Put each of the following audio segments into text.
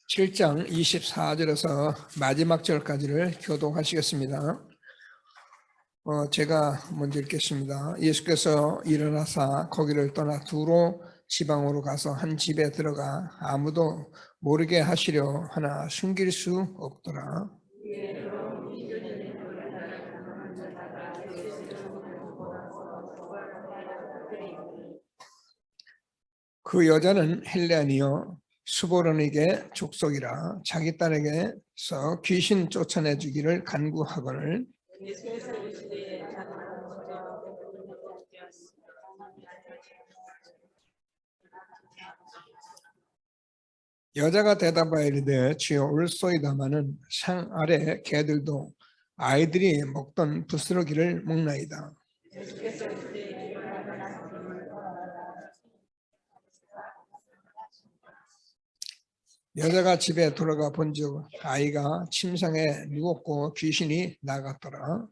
7장 24절에서 마지막 절까지를 교독하시겠습니다. 제가 먼저 읽겠습니다. 예수께서 일어나사 거기를 떠나 두로 지방으로 가서 한 집에 들어가 아무도 모르게 하시려 하나 숨길 수 없더라. 그 여자는 헬레아니요 수보론에게 족속이라 자기 딸에게서 귀신 쫓아내 주기를 간구하거늘 여자가 대답하여 이르되 주여 올소이다마는 상 아래 개들도 아이들이 먹던 부스러기를 먹나이다. 여자가 집에 돌아가 본즉 아이가 침상에 누웠고 귀신이 나갔더라.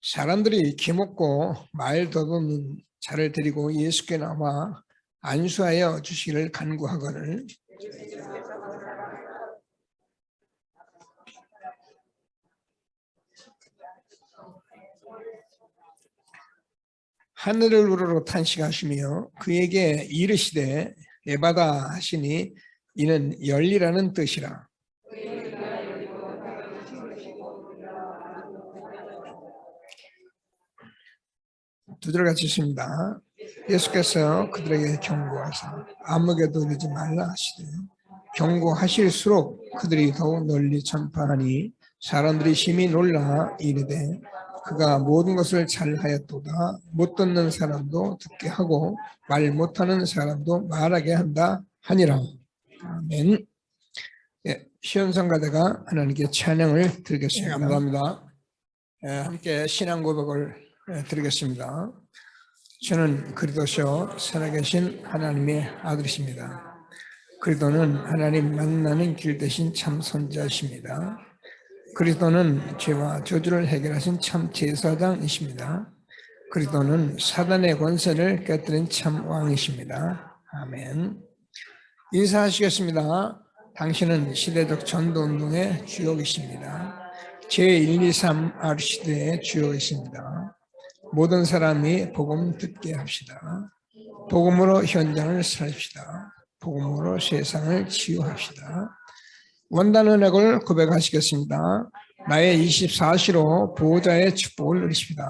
사람들이 기먹고 말 더듬는 자를 데리고 예수께 나와 안수하여 주시기를 간구하거늘 하늘을 우러러 탄식하시며 그에게 이르시되 에바다 하시니 이는 열리라는 뜻이라. 두 절 같이 있습니다. 예수께서 그들에게 경고하사 아무에게도 이르지 말라 하시되 경고하실수록 그들이 더욱 널리 전파하니 사람들이 심히 놀라 이르되 그가 모든 것을 잘하였도다. 못 듣는 사람도 듣게 하고 말 못하는 사람도 말하게 한다 하니라. 아멘. 시온성가대가 하나님께 찬양을 드리겠습니다. 감사합니다. 함께 신앙 고백을 드리겠습니다. 저는 그리스도시요 살아계신 하나님의 아들이십니다. 그리스도는 하나님 만나는 길 대신 참 선지자이십니다. 그리스도는 죄와 저주를 해결하신 참 제사장이십니다. 그리스도는 사단의 권세를 깨뜨린 참 왕이십니다. 아멘. 인사하시겠습니다. 당신은 시대적 전도운동의 주역이십니다. 제1, 2, 3 R시대의 주역이십니다. 모든 사람이 복음 듣게 합시다. 복음으로 현장을 살립시다. 복음으로 세상을 치유합시다. 원단 은혜를 고백하시겠습니다. 나의 24시로 보호자의 축복을 누리십시다.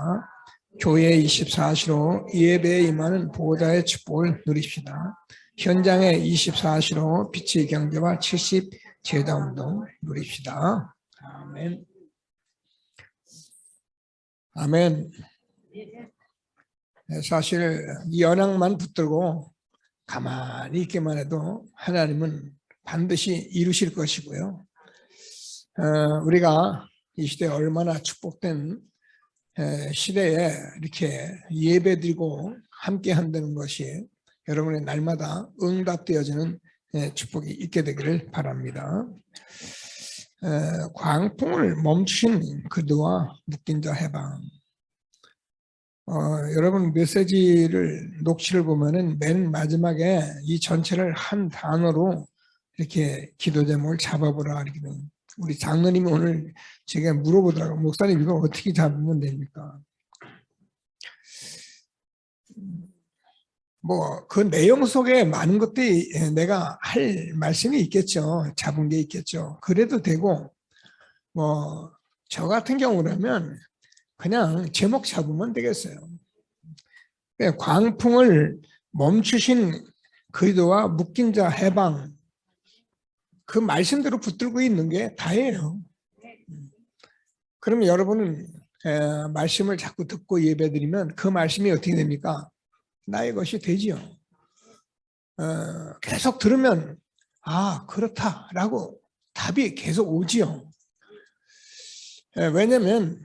교회의 24시로 예배에 임하는 보호자의 축복을 누리십시다. 현장의 24시로 빛의 경제와 70 제자운동 누립시다. 아멘. 아멘. 사실 이 연약만 붙들고 가만히 있기만 해도 하나님은 반드시 이루실 것이고요. 우리가 이 시대에 얼마나 축복된 시대에 이렇게 예배드리고 함께 한다는 것이 여러분의 날마다 응답되어지는 축복이 있게 되기를 바랍니다. 광풍을 멈춘 그드와 묶인 자 해방. 여러분 메시지를 녹취를 보면은 맨 마지막에 이 전체를 한 단어로 이렇게 기도 제목을 잡아보라 이렇게 우리 장로님이 오늘 제가 물어보더라고요. 목사님 이거 어떻게 잡으면 됩니까? 뭐 그 내용 속에 많은 것들이 내가 할 말씀이 있겠죠. 잡은 게 있겠죠. 그래도 되고 뭐 저 같은 경우라면 그냥 제목 잡으면 되겠어요. 광풍을 멈추신 그리스도와 묶인 자 해방 그 말씀대로 붙들고 있는 게 다예요. 그러면 여러분은 말씀을 자꾸 듣고 예배드리면 그 말씀이 어떻게 됩니까? 나의 것이 되지요. 계속 들으면 아 그렇다라고 답이 계속 오지요. 왜냐하면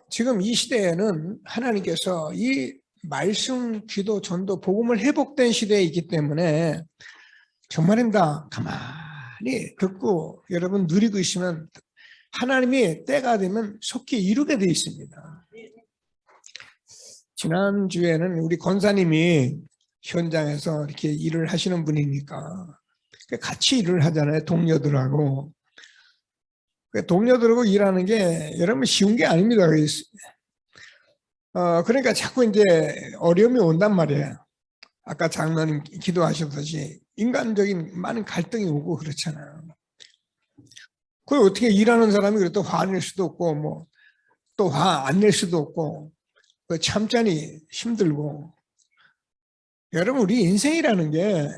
지금 이 시대에는 하나님께서 이 말씀, 기도, 전도, 복음을 회복된 시대에 있기 때문에 정말입니다. 가만히 듣고 여러분 누리고 있으면 하나님이 때가 되면 속히 이루게 되어 있습니다. 지난주에는 우리 권사님이 현장에서 이렇게 일을 하시는 분이니까 같이 일을 하잖아요. 동료들하고. 동료들하고 일하는 게 여러분 쉬운 게 아닙니다. 그러니까 자꾸 이제 어려움이 온단 말이에요. 아까 장로님 기도하셨듯이 인간적인 많은 갈등이 오고 그렇잖아요. 그걸 어떻게 일하는 사람이 그래도 화낼 수도 없고 뭐 또 화 안 낼 수도 없고 참자니 힘들고. 여러분 우리 인생이라는 게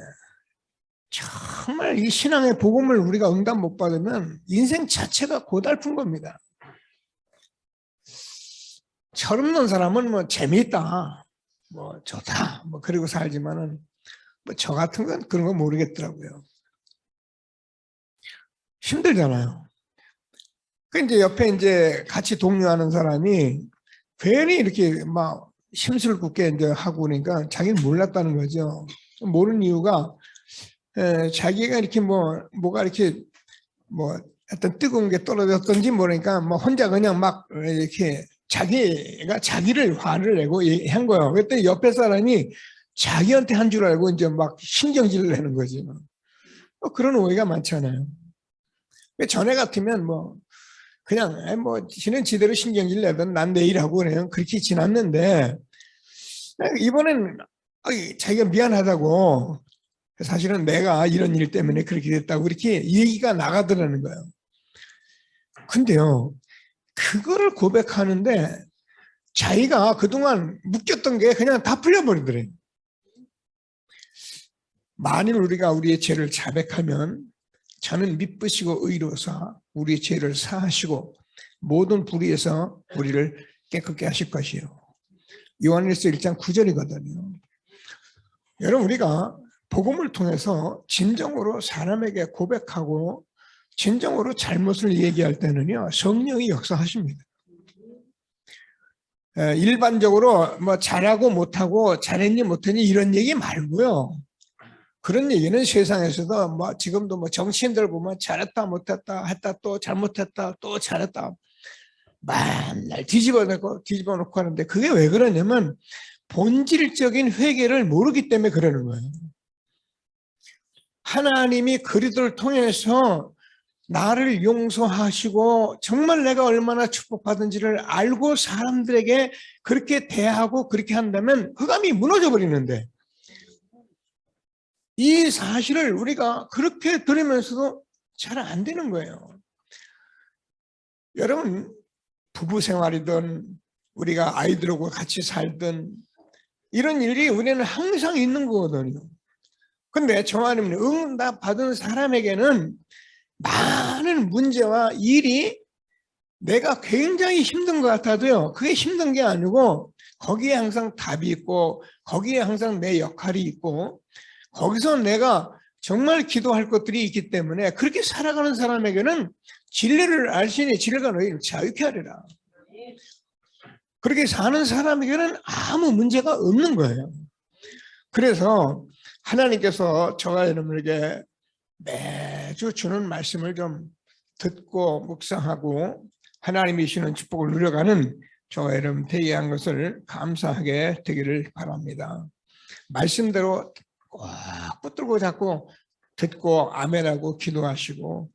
정말 이 신앙의 복음을 우리가 응답 못 받으면 인생 자체가 고달픈 겁니다. 철없는 사람은 뭐 재미있다, 뭐 좋다, 뭐 그러고 살지만은 뭐 저 같은 건 그런 거 모르겠더라고요. 힘들잖아요. 그 이제 옆에 이제 같이 동료하는 사람이 괜히 이렇게 막 심술궂게 이제 하고 그러니까 자기는 몰랐다는 거죠. 모르는 이유가 자기가 이렇게 뭐가 이렇게 뭐 어떤 뜨거운 게 떨어졌던지 모르니까 뭐 혼자 그냥 막 이렇게 자기가 자기를 화를 내고 한 거예요. 그랬더니 옆에 사람이 자기한테 한 줄 알고 이제 막 신경질을 내는 거지. 그런 오해가 많잖아요. 전에 같으면 뭐 그냥 뭐 지는 지대로 신경질 내던 난 내일 하고 그냥 그렇게 지났는데 이번엔 자기가 미안하다고 사실은 내가 이런 일 때문에 그렇게 됐다고 이렇게 얘기가 나가더라는 거예요. 근데요, 그거를 고백하는데 자기가 그동안 묶였던 게 그냥 다 풀려버리더래요. 만일 우리가 우리의 죄를 자백하면 저는 미쁘시고 의로사 우리의 죄를 사하시고 모든 불의에서 우리를 깨끗게 하실 것이요. 요한일서 1장 9절이거든요. 여러분 우리가 복음을 통해서 진정으로 사람에게 고백하고 진정으로 잘못을 얘기할 때는요 성령이 역사하십니다. 일반적으로 뭐 잘하고 못하고 잘했니 못했니 이런 얘기 말고요. 그런 얘기는 세상에서도 뭐 지금도 뭐 정치인들 보면 잘했다 못했다 했다 또 잘못했다 또 잘했다 맨날 뒤집어 놓고 하는데 그게 왜 그러냐면 본질적인 회개를 모르기 때문에 그러는 거예요. 하나님이 그리스도를 통해서 나를 용서하시고 정말 내가 얼마나 축복받은지를 알고 사람들에게 그렇게 대하고 그렇게 한다면 흑암이 무너져 버리는데 이 사실을 우리가 그렇게 들으면서도 잘 안 되는 거예요. 여러분 부부 생활이든 우리가 아이들하고 같이 살든 이런 일이 우리는 항상 있는 거거든요. 근데 정하나님 응답 받은 사람에게는 많은 문제와 일이 내가 굉장히 힘든 것 같아도요. 그게 힘든 게 아니고 거기에 항상 답이 있고 거기에 항상 내 역할이 있고 거기서 내가 정말 기도할 것들이 있기 때문에 그렇게 살아가는 사람에게는 진리를 알시니 진리가 너희를 자유케 하리라. 그렇게 사는 사람에게는 아무 문제가 없는 거예요. 그래서 하나님께서 저와 여러분에게 매주 주는 말씀을 좀 듣고 묵상하고 하나님이 주시는 축복을 누려가는 저와 여러분 되게 한 것을 감사하게 되기를 바랍니다. 말씀대로 꼭 붙들고 자꾸 듣고 아멘하고 기도하시고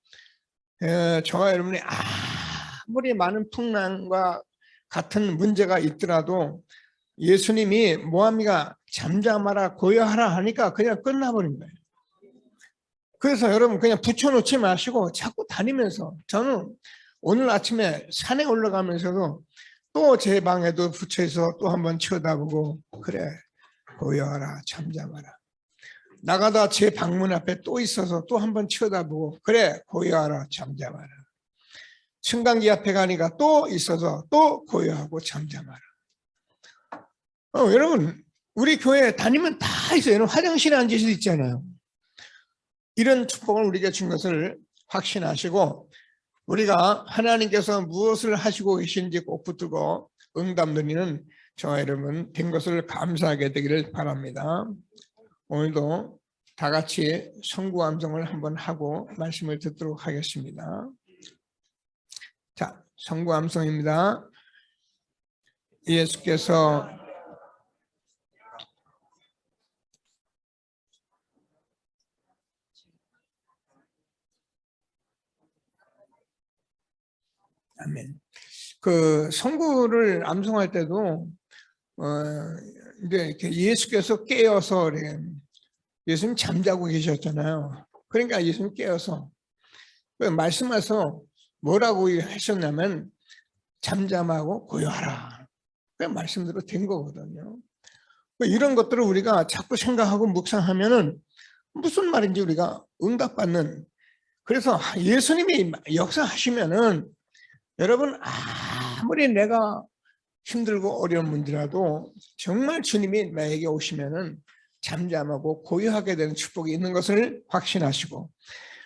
저와 여러분이 아무리 많은 풍랑과 같은 문제가 있더라도 예수님이 모함이가 잠잠하라 고요하라 하니까 그냥 끝나버린 거예요. 그래서 여러분 그냥 붙여놓지 마시고 자꾸 다니면서 저는 오늘 아침에 산에 올라가면서도 또 제 방에도 붙여서 또 한번 쳐다보고 그래 고요하라 잠잠하라. 나가다 제 방문 앞에 또 있어서 또 한번 쳐다보고 그래 고요하라 잠잠하라. 승강기 앞에 가니까 또 있어서 또 고요하고 잠잠하라. 여러분 우리 교회 다니면 다 있어요. 여러분 화장실에 앉을 수 있잖아요. 이런 축복을 우리에게 준 것을 확신하시고 우리가 하나님께서 무엇을 하시고 계신지 꼭 붙들고 응답 누리는 저와 여러분 된 것을 감사하게 되기를 바랍니다. 오늘도 다 같이 성구암송을 한번 하고 말씀을 듣도록 하겠습니다. 자, 성구암송입니다. 예수께서 아멘. 그 성구를 암송할 때도 이제 이렇게 예수께서 깨어서 이렇게 예수님 잠자고 계셨잖아요. 그러니까 예수님 깨어서 말씀하셔서 뭐라고 하셨냐면 잠잠하고 고요하라. 그 말씀대로 된 거거든요. 이런 것들을 우리가 자꾸 생각하고 묵상하면은 무슨 말인지 우리가 응답받는. 그래서 예수님이 역사하시면은 여러분 아무리 내가 힘들고 어려운 문제라도 정말 주님이 나에게 오시면은 잠잠하고 고요하게 되는 축복이 있는 것을 확신하시고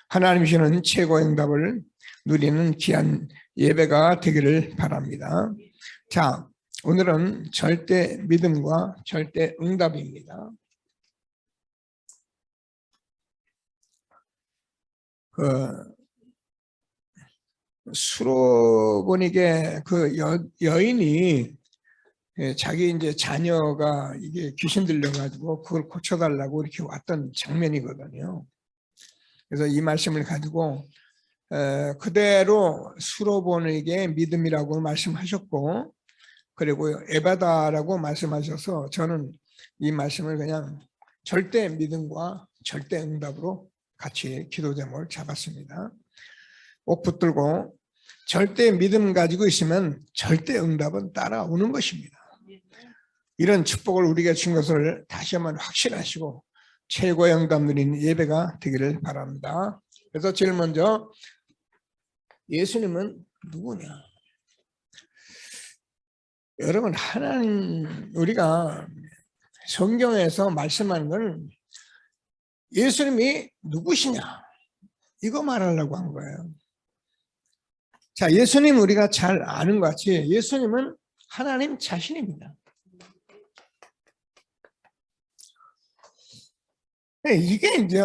하나님 주시는 최고의 응답을 누리는 귀한 예배가 되기를 바랍니다. 자, 오늘은 절대 믿음과 절대 응답입니다. 수로보니게 그 여인이 자기 이제 자녀가 이게 귀신 들려가지고 그걸 고쳐달라고 이렇게 왔던 장면이거든요. 그래서 이 말씀을 가지고 그대로 수로보니게 믿음이라고 말씀하셨고, 그리고 에바다라고 말씀하셔서 저는 이 말씀을 그냥 절대 믿음과 절대 응답으로 같이 기도 제목을 잡았습니다. 꼭 붙들고 절대 믿음 가지고 있으면 절대 응답은 따라오는 것입니다. 이런 축복을 우리가 준 것을 다시 한번 확신하시고 최고의 응답 누리는 예배가 되기를 바랍니다. 그래서 제일 먼저 예수님은 누구냐? 여러분, 하나님, 우리가 성경에서 말씀하는 건 예수님이 누구시냐? 이거 말하려고 한 거예요. 자, 예수님 우리가 잘 아는 것 같이 예수님은 하나님 자신입니다. 이게 이제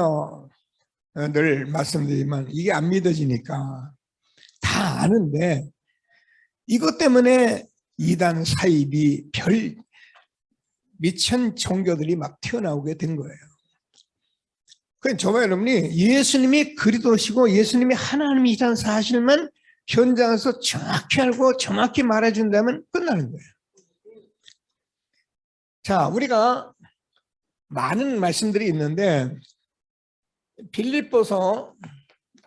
늘 말씀드리지만 이게 안 믿어지니까 다 아는데 이것 때문에 이단 사이비 별 미천 종교들이 막 튀어나오게 된 거예요. 그러니까 저와 여러분이 예수님이 그리스도시고 예수님이 하나님이라는 사실만 현장에서 정확히 알고 정확히 말해준다면 끝나는 거예요. 자, 우리가 많은 말씀들이 있는데 빌립보서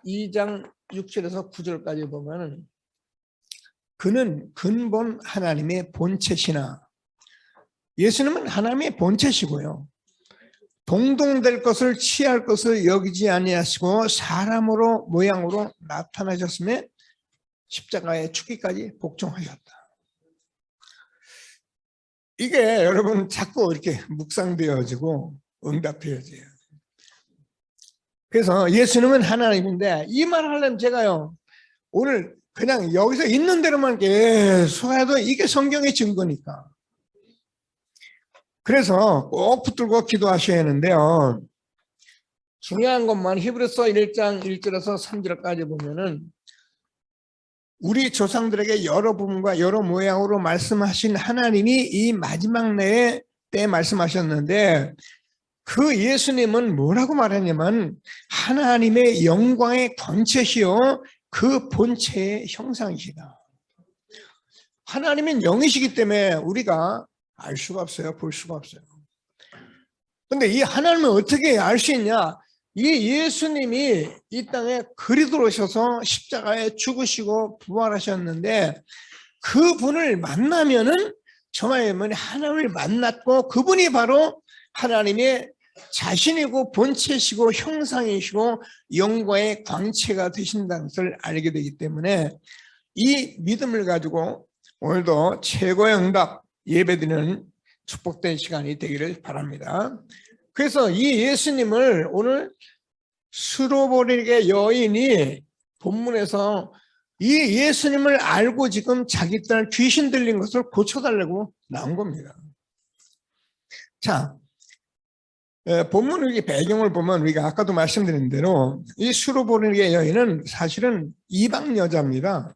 2장 6절에서 9절까지 보면 그는 근본 하나님의 본체시나, 예수님은 하나님의 본체시고요, 동동될 것을 취할 것을 여기지 아니하시고 사람으로 모양으로 나타나셨음에 십자가에 죽기까지 복종하셨다. 이게 여러분 자꾸 이렇게 묵상되어지고 응답되어져요. 그래서 예수님은 하나님인데 이 말을 하려면 제가요 오늘 그냥 여기서 있는 대로만 계속 해도 이게 성경의 증거니까. 그래서 꼭 붙들고 기도하셔야 하는데요. 중요한 것만 히브리서 1장 1절에서 3절까지 보면은 우리 조상들에게 여러 부분과 여러 모양으로 말씀하신 하나님이 이 마지막 때 말씀하셨는데 그 예수님은 뭐라고 말하냐면 하나님의 영광의 광채시요 그 본체의 형상이시다. 하나님은 영이시기 때문에 우리가 알 수가 없어요. 볼 수가 없어요. 그런데 이 하나님을 어떻게 알 수 있냐? 이 예수님이 이 땅에 그리스도로 오셔서 십자가에 죽으시고 부활하셨는데 그분을 만나면은 저와 여러분이 하나님을 만났고 그분이 바로 하나님의 자신이고 본체시고 형상이시고 영광의 광채가 되신다는 것을 알게 되기 때문에 이 믿음을 가지고 오늘도 최고의 응답 예배드리는 축복된 시간이 되기를 바랍니다. 그래서 이 예수님을 오늘 수로보니게 여인이 본문에서 이 예수님을 알고 지금 자기 딸 귀신 들린 것을 고쳐달라고 나온 겁니다. 자, 본문 우리 배경을 보면 우리가 아까도 말씀드린 대로 이 수로보니게 여인은 사실은 이방 여자입니다.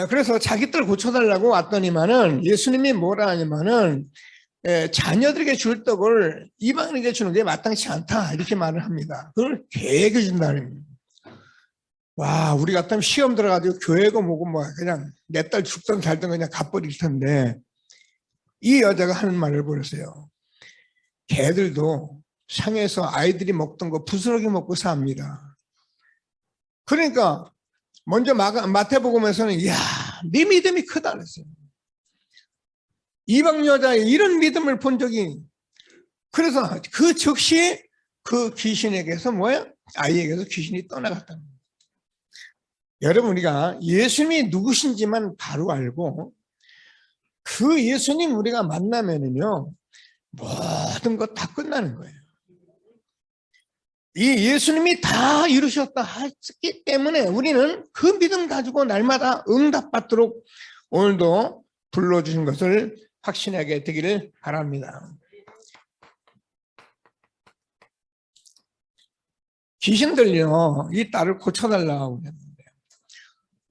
그래서 자기 딸 고쳐달라고 왔더니만은 예수님이 뭐라 하냐면은 자녀들에게 줄 떡을 이방인에게 주는 게 마땅치 않다 이렇게 말을 합니다. 그걸 되게 준다는 겁니다. 와, 우리 같으면 시험 들어가지고 교회고 뭐고 뭐 그냥 내 딸 죽든 살든 그냥 갚버릴 텐데 이 여자가 하는 말을 보세요. 개들도 상에서 아이들이 먹던 거 부스러기 먹고 삽니다. 그러니까 먼저 마태복음에서는 이야, 네 믿음이 크다 그랬어요. 이방 여자의 이런 믿음을 본 적이, 그래서 그 즉시 그 귀신에게서 뭐야? 아이에게서 귀신이 떠나갔다. 여러분, 우리가 예수님이 누구신지만 바로 알고 그 예수님 우리가 만나면은요 모든 것 다 끝나는 거예요. 이 예수님이 다 이루셨다 했기 때문에 우리는 그 믿음 가지고 날마다 응답받도록 오늘도 불러주신 것을 확신하게 되기를 바랍니다. 귀신들요 이 딸을 고쳐달라고 했는데,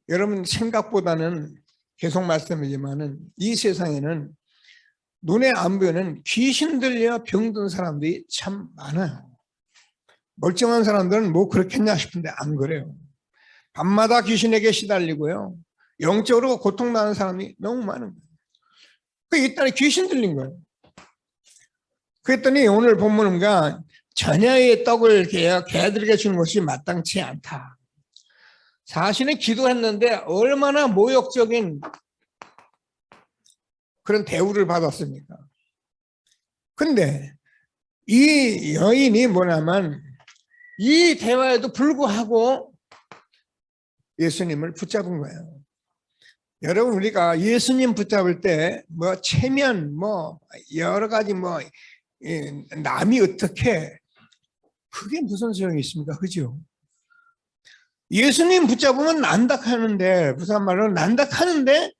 여러분 생각보다는 계속 말씀드리지만은 이 세상에는 눈에 안 보이는 귀신들려 병든 사람들이 참 많아요. 멀쩡한 사람들은 뭐 그렇겠냐 싶은데 안 그래요. 밤마다 귀신에게 시달리고요. 영적으로 고통나는 사람이 너무 많은 거예요. 이 딸이 귀신 들린 거예요. 그랬더니 오늘 본문은 자녀의 떡을 개들에게 주는 것이 마땅치 않다. 사실은 기도했는데 얼마나 모욕적인 그런 대우를 받았습니까? 근데 이 여인이 뭐냐면 이 대화에도 불구하고 예수님을 붙잡은 거예요. 여러분, 우리가 예수님 붙잡을 때 뭐 체면 뭐 여러 가지 뭐 남이 어떻게, 그게 무슨 소용이 있습니까? 그죠? 예수님 붙잡으면 난닥하는데, 무슨 말로 난닥하는데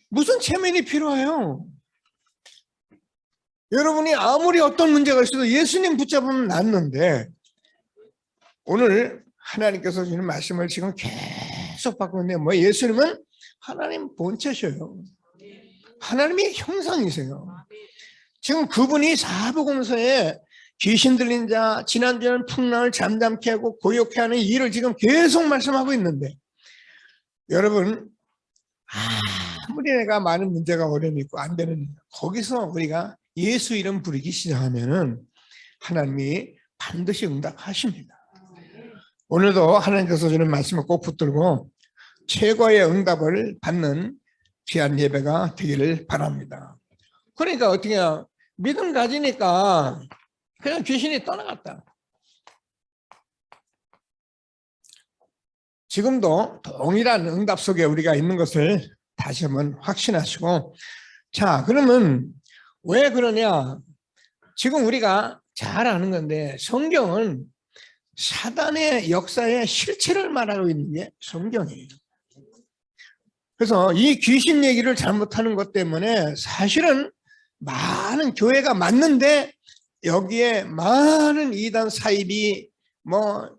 무슨 체면이 필요해요? 여러분이 아무리 어떤 문제가 있어도 예수님 붙잡으면 낫는데, 오늘 하나님께서 주는 말씀을 지금 계속 받고 있는데, 뭐 예수님은 하나님 본체셔요. 하나님의 형상이세요. 지금 그분이 사복음서에 귀신 들린 자, 지난주에는 풍랑을 잠잠케 하고 고요케 하는 일을 지금 계속 말씀하고 있는데, 여러분 아무리 내가 많은 문제가 어려움이 있고 안 되는, 거기서 우리가 예수 이름 부르기 시작하면은 하나님이 반드시 응답하십니다. 오늘도 하나님께서 주는 말씀을 꼭 붙들고 최고의 응답을 받는 귀한 예배가 되기를 바랍니다. 그러니까 어떻게 해요? 믿음 가지니까 그냥 귀신이 떠나갔다. 지금도 동일한 응답 속에 우리가 있는 것을 다시 한번 확신하시고, 자, 그러면 왜 그러냐? 지금 우리가 잘 아는 건데 성경은 사단의 역사의 실체를 말하고 있는 게 성경이에요. 그래서 이 귀신 얘기를 잘못하는 것 때문에 사실은 많은 교회가 맞는데 여기에 많은 이단 사입이 뭐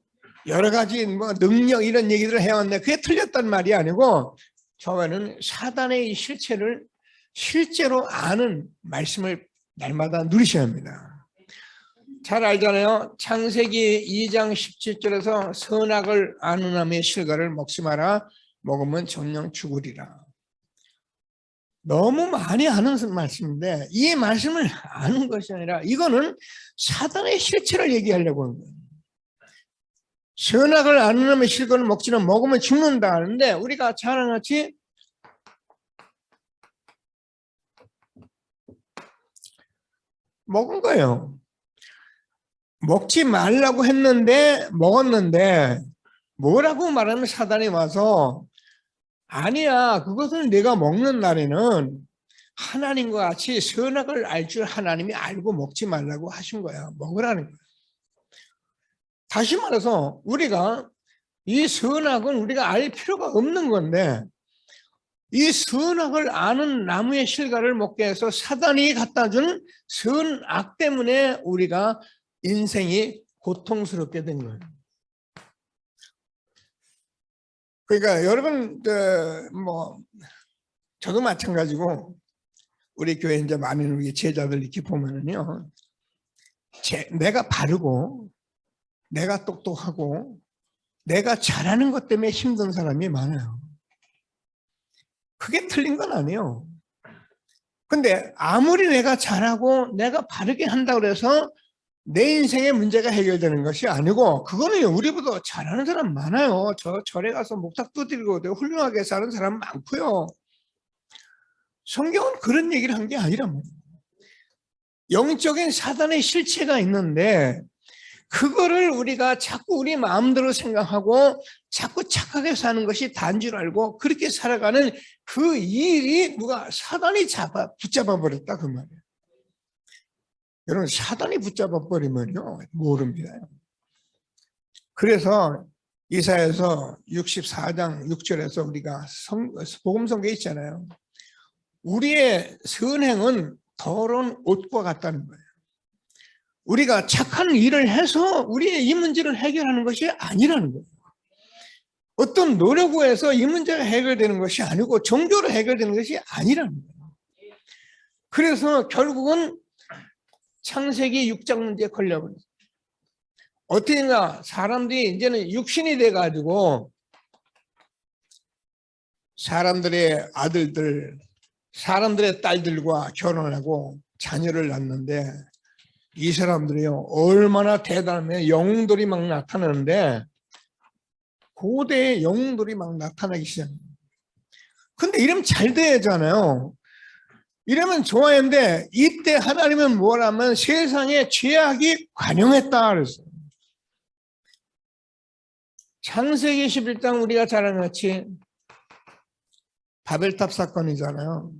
여러 가지 뭐 능력 이런 얘기들을 해왔는데 그게 틀렸단 말이 아니고, 처음에는 사단의 실체를 실제로 아는 말씀을 날마다 누리셔야 합니다. 잘 알잖아요. 창세기 2장 17절에서 선악을 아는 나무의 실과를 먹지 마라. 먹으면 정령 죽으리라. 너무 많이 아는 말씀인데 이 말씀을 아는 것이 아니라 이거는 사단의 실체를 얘기하려고 하는 거예요. 선악을 아는 놈의 실과를 먹지는 먹으면 죽는다 하는데 우리가 잘 아는 같이 먹은 거예요. 먹지 말라고 했는데 먹었는데 뭐라고 말하면 사단이 와서 아니야, 그것을 내가 먹는 날에는 하나님과 같이 선악을 알 줄 하나님이 알고 먹지 말라고 하신 거야. 먹으라는 거야. 다시 말해서 우리가 이 선악은 우리가 알 필요가 없는 건데 이 선악을 아는 나무의 실과를 먹게 해서 사단이 갖다 준 선악 때문에 우리가 인생이 고통스럽게 된 거예요. 그러니까 여러분 뭐 저도 마찬가지고 우리 교회 이제 많은 우리 제자들 이렇게 보면은요, 내가 바르고 내가 똑똑하고 내가 잘하는 것 때문에 힘든 사람이 많아요. 그게 틀린 건 아니에요. 근데 아무리 내가 잘하고 내가 바르게 한다고 해서 내 인생의 문제가 해결되는 것이 아니고, 그거는 우리보다 잘하는 사람 많아요. 절에 가서 목탁 두드리고 훌륭하게 사는 사람 많고요. 성경은 그런 얘기를 한 게 아니란 말이에요. 영적인 사단의 실체가 있는데 그거를 우리가 자꾸 우리 마음대로 생각하고 자꾸 착하게 사는 것이 다인 줄 알고 그렇게 살아가는 그 일이 사단이 붙잡아 버렸다 그 말이에요. 여러분, 사단이 붙잡아 버리면요 모릅니다. 그래서 이사야서 64장 6절에서 우리가 복음성경에 있잖아요. 우리의 선행은 더러운 옷과 같다는 거예요. 우리가 착한 일을 해서 우리의 이 문제를 해결하는 것이 아니라는 거예요. 어떤 노력을 해서 이 문제가 해결되는 것이 아니고 종교로 해결되는 것이 아니라는 거예요. 그래서 결국은 창세기 6장 문제에 걸려버렸어요. 어떻게냐, 사람들이 이제는 육신이 돼가지고 사람들의 아들들, 사람들의 딸들과 결혼하고 자녀를 낳는데 이 사람들이요 얼마나 대단하면 영웅들이 막 나타나는데 고대의 영웅들이 막 나타나기 시작합니다. 근데 이러면 잘 되잖아요. 이러면 좋아했는데 이때 하나님은 뭐라면 세상에 죄악이 관영했다 그랬어요. 창세기 11장 우리가 잘 아는 같이 바벨탑 사건이잖아요.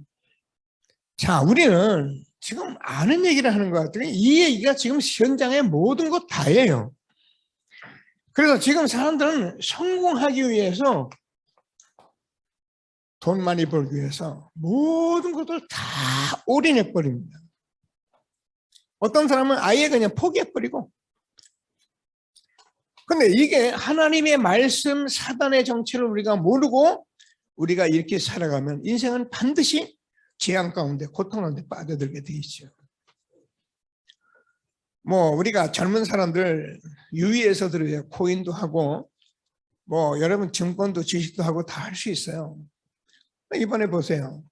자, 우리는 지금 아는 얘기를 하는 것 같더니 이 얘기가 지금 현장의 모든 것 다예요. 그래서 지금 사람들은 성공하기 위해서 돈 많이 벌기 위해서 모든 것을 다 올인해버립니다. 어떤 사람은 아예 그냥 포기해버리고. 근데 이게 하나님의 말씀, 사단의 정체를 우리가 모르고 우리가 이렇게 살아가면 인생은 반드시 재앙 가운데 고통 가운데 빠져들게 돼 있죠. 뭐 우리가 젊은 사람들 유의해서 들어요. 코인도 하고 뭐 여러분 증권도 주식도 하고 다 할 수 있어요. 이번에 보세요.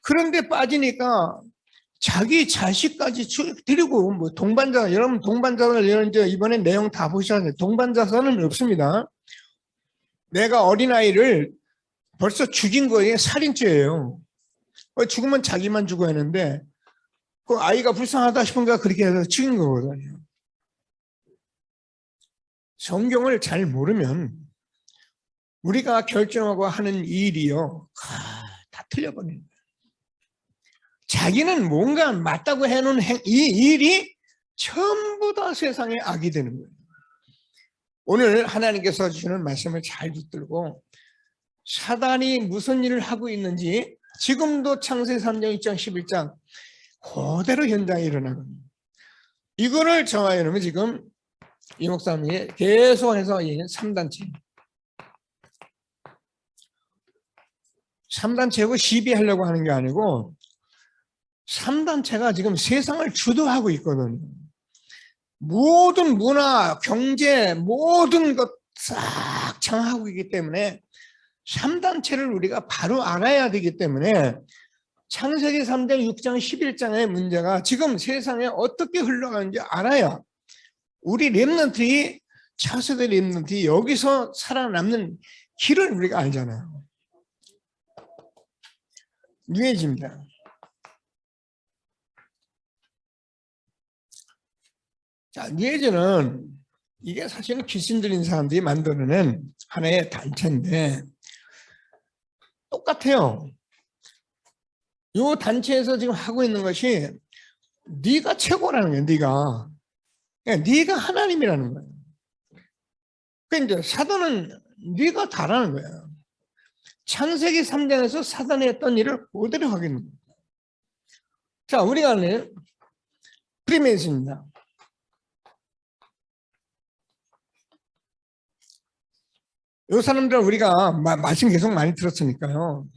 그런데 빠지니까 자기 자식까지 데리고 뭐 동반자, 여러분 동반자를 이번에 내용 다 보셔야 돼요. 동반자서는 없습니다. 내가 어린아이를 벌써 죽인 거에 살인죄예요. 죽으면 자기만 죽어야 하는데 그 아이가 불쌍하다 싶은가 그렇게 해서 죽인 거거든요. 성경을 잘 모르면 우리가 결정하고 하는 일이요 다 틀려버립니다. 자기는 뭔가 맞다고 해놓은 이 일이 전부 다 세상의 악이 되는 거예요. 오늘 하나님께서 주시는 말씀을 잘 붙들고 사단이 무슨 일을 하고 있는지 지금도 창세기 3장, 2장, 11장 그대로 현장에 일어나거든요. 이거를 정하여 놓으면 지금 이 목사님이 계속해서 3단체 3단체고 시비하려고 하는 게 아니고 3단체가 지금 세상을 주도하고 있거든요. 모든 문화, 경제, 모든 것 싹 장하고 있기 때문에 3단체를 우리가 바로 알아야 되기 때문에 창세기 3장, 6장, 11장의 문제가 지금 세상에 어떻게 흘러가는지 알아야 우리 렘넌트이, 차세대 렘넌트이 여기서 살아남는 길을 우리가 알잖아요. 뉴에이지입니다. 자, 뉴에이지는 이게 사실은 귀신 들린 사람들이 만들어낸 하나의 단체인데 똑같아요. 이 단체에서 지금 하고 있는 것이 네가 최고라는 거예요. 네가 하나님이라는 거예요. 그러니까 이제 사단은 네가 다라는 거예요. 창세기 3장에서 사단이 했던 일을 그대로 하겠는 거예요. 자, 우리가 프리메이슨입니다. 이 사람들은 우리가 말씀 계속 많이 들었으니까요.